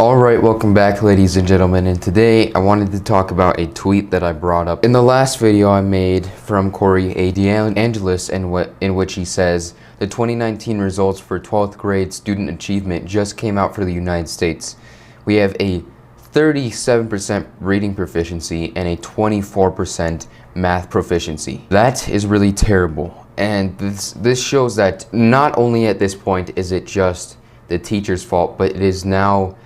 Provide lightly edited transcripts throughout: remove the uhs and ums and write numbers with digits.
Alright, welcome back ladies and gentlemen, and today I wanted to talk about a tweet that I brought up in the last video I made from Corey A. DeAngelis in which he says, the 2019 results for 12th grade student achievement just came out for the United States. We have a 37% reading proficiency and a 24% math proficiency. That is really terrible, and this shows that not only at this point is it just the teacher's fault, but it is now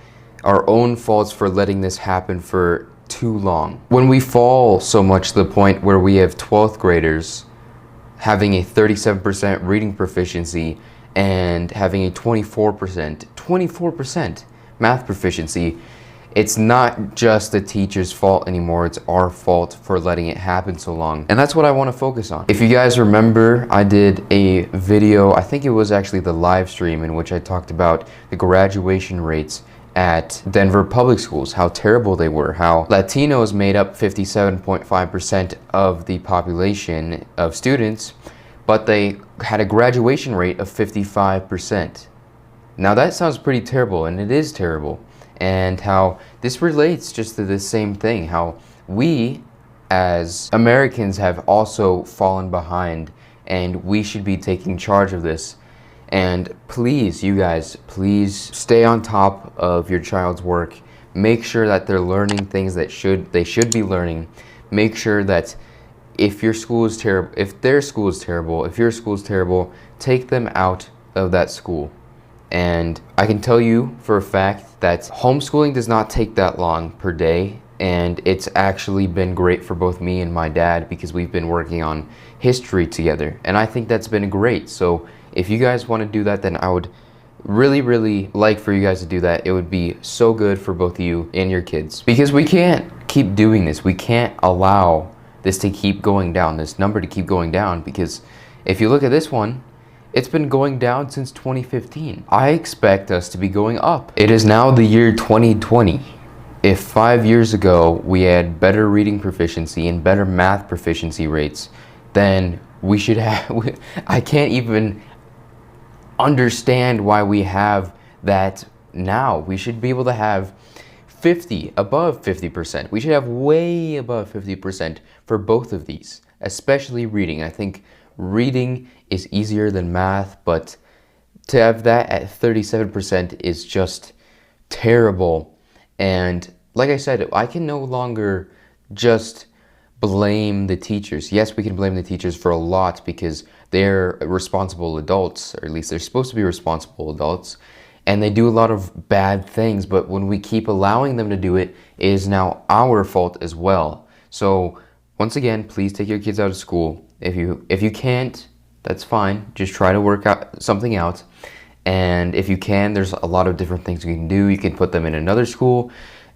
our own faults for letting this happen for too long. When we fall so much to the point where we have 12th graders having a 37% reading proficiency and having a 24% math proficiency, it's not just the teacher's fault anymore, it's our fault for letting it happen so long. And that's what I want to focus on. If you guys remember, I did a video, I think it was actually the live stream, in which I talked about the graduation rates at Denver public schools, how terrible they were, how Latinos made up 57.5% of the population of students, but they had a graduation rate of 55%. Now that sounds pretty terrible, and it is terrible, and how this relates just to the same thing, how we as Americans have also fallen behind, and we should be taking charge of this. And please, you guys, please stay on top of your child's work. Make sure that they're learning things that they should be learning. Make sure that if your school is terrible, if their school is terrible, if your school is terrible, take them out of that school. And I can tell you for a fact that homeschooling does not take that long per day, and it's actually been great for both me and my dad because we've been working on history together, and I think that's been great. So if you guys want to do that, then I would really like for you guys to do that. It would be so good for both you and your kids, because we can't keep doing this. We can't allow this to keep going down, this number to keep going down, because if you look at this one, it's been going down since 2015. I expect us to be going up. It is now the year 2020. If 5 years ago we had better reading proficiency and better math proficiency rates, then we should have, I can't even understand why we have that now. We should be able to have above 50%. We should have way above 50% for both of these, especially reading. I think reading is easier than math, but to have that at 37% is just terrible. And like I said, I can no longer just blame the teachers. Yes, we can blame the teachers for a lot because they're responsible adults, or at least they're supposed to be responsible adults, and they do a lot of bad things, but when we keep allowing them to do it, it is now our fault as well. So once again, please take your kids out of school. If you can't, that's fine. Just try to work out something out. And if you can, there's a lot of different things you can do. You can put them in another school.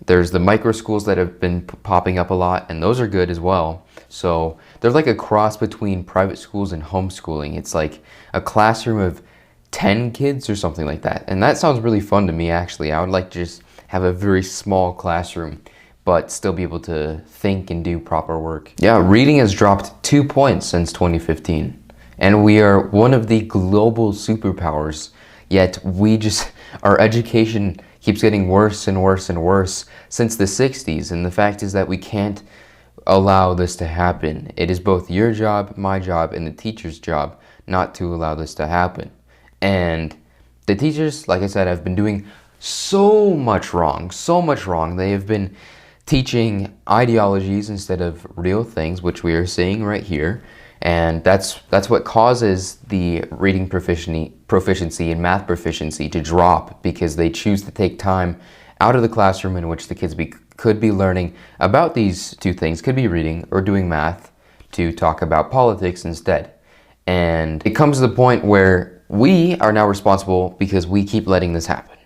There's the micro schools that have been popping up a lot, and those are good as well. So they're like a cross between private schools and homeschooling. It's like a classroom of 10 kids or something like that. And that sounds really fun to me, actually. I would like to just have a very small classroom, but still be able to think and do proper work. Yeah, reading has dropped 2 points since 2015. And we are one of the global superpowers, yet our education keeps getting worse and worse and worse since the 60s. And the fact is that we can't allow this to happen. It is both your job, my job, and the teacher's job not to allow this to happen. And the teachers, like I said, have been doing so much wrong, so much wrong. They have been teaching ideologies instead of real things, which we are seeing right here. And that's what causes the reading proficiency and math proficiency to drop, because they choose to take time out of the classroom in which the kids could be learning about these two things, could be reading or doing math, to talk about politics instead. And it comes to the point where we are now responsible because we keep letting this happen.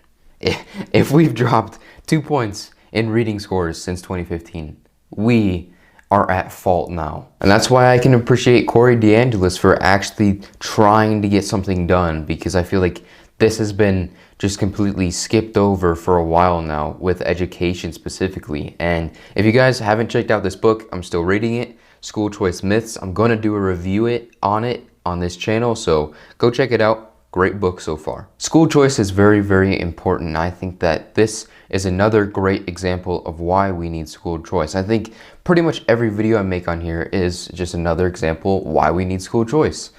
If we've dropped 2 points in reading scores since 2015, we are at fault now. And that's why I can appreciate Corey DeAngelis for actually trying to get something done, because I feel like this has been just completely skipped over for a while now with education specifically. And if you guys haven't checked out this book, I'm still reading it, School Choice Myths. I'm going to do a review on it on this channel, so go check it out. Great book so far. School choice is very, very important. I think that this is another great example of why we need school choice. I think pretty much every video I make on here is just another example why we need school choice,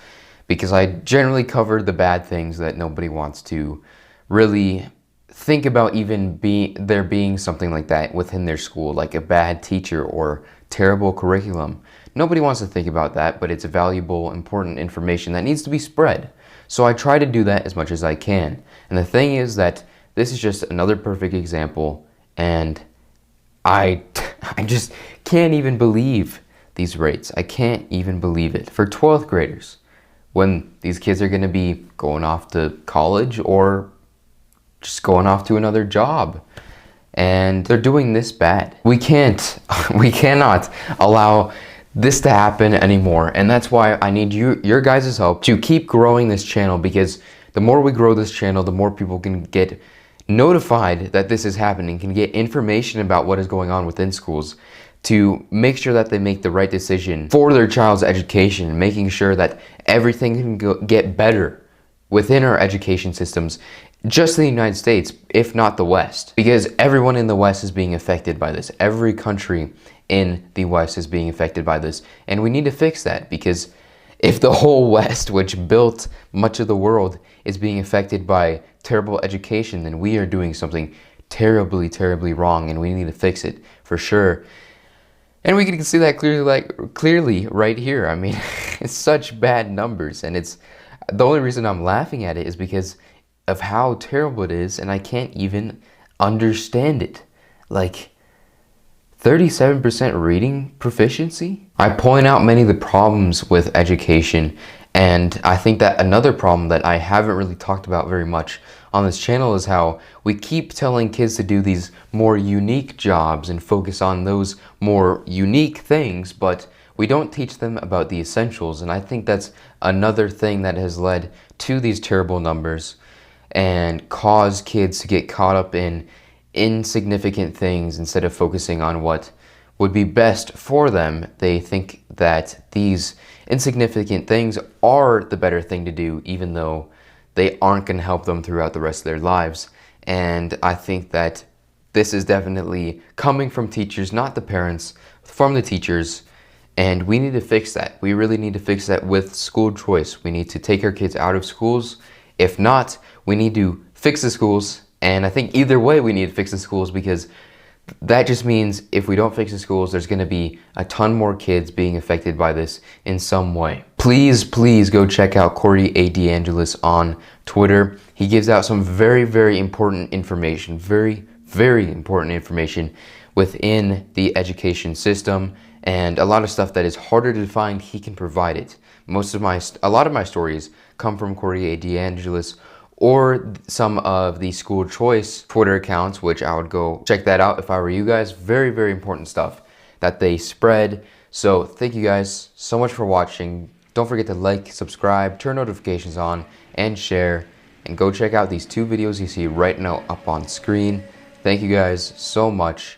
because I generally cover the bad things that nobody wants to really think about, even there being something like that within their school, like a bad teacher or terrible curriculum. Nobody wants to think about that, but it's valuable, important information that needs to be spread. So I try to do that as much as I can. And the thing is that this is just another perfect example, and I just can't even believe these rates. I can't even believe it. For 12th graders, when these kids are going to be going off to college or just going off to another job, and they're doing this bad. We cannot allow this to happen anymore, and that's why I need your guys' help to keep growing this channel, because the more we grow this channel, the more people can get notified that this is happening, can get information about what is going on within schools, to make sure that they make the right decision for their child's education, making sure that everything can get better within our education systems, just in the United States, if not the West. Because everyone in the West is being affected by this. Every country in the West is being affected by this. And we need to fix that, because if the whole West, which built much of the world, is being affected by terrible education, then we are doing something terribly, terribly wrong, and we need to fix it for sure. And we can see that clearly right here. I mean, it's such bad numbers, and it's the only reason I'm laughing at it is because of how terrible it is, and I can't even understand it. Like 37% reading proficiency? I point out many of the problems with education, and I think that another problem that I haven't really talked about very much on this channel is how we keep telling kids to do these more unique jobs and focus on those more unique things, but we don't teach them about the essentials. And I think that's another thing that has led to these terrible numbers and caused kids to get caught up in insignificant things instead of focusing on what would be best for them. They think that these insignificant things are the better thing to do, even though they aren't going to help them throughout the rest of their lives. And I think that this is definitely coming from teachers, not the parents, from the teachers. And we need to fix that. We really need to fix that with school choice. We need to take our kids out of schools. If not, we need to fix the schools. And I think either way we need to fix the schools, because that just means if we don't fix the schools, there's going to be a ton more kids being affected by this in some way. Please go check out Corey A. DeAngelis on Twitter. He gives out some very, very important information, very, very important information within the education system, and a lot of stuff that is harder to find, he can provide it. A lot of my stories come from Corey A. DeAngelis, or some of the school choice Twitter accounts, which I would go check that out if I were you guys. Very, very important stuff that they spread. So thank you guys so much for watching. Don't forget to like, subscribe, turn notifications on, and share. And go check out these two videos you see right now up on screen. Thank you guys so much.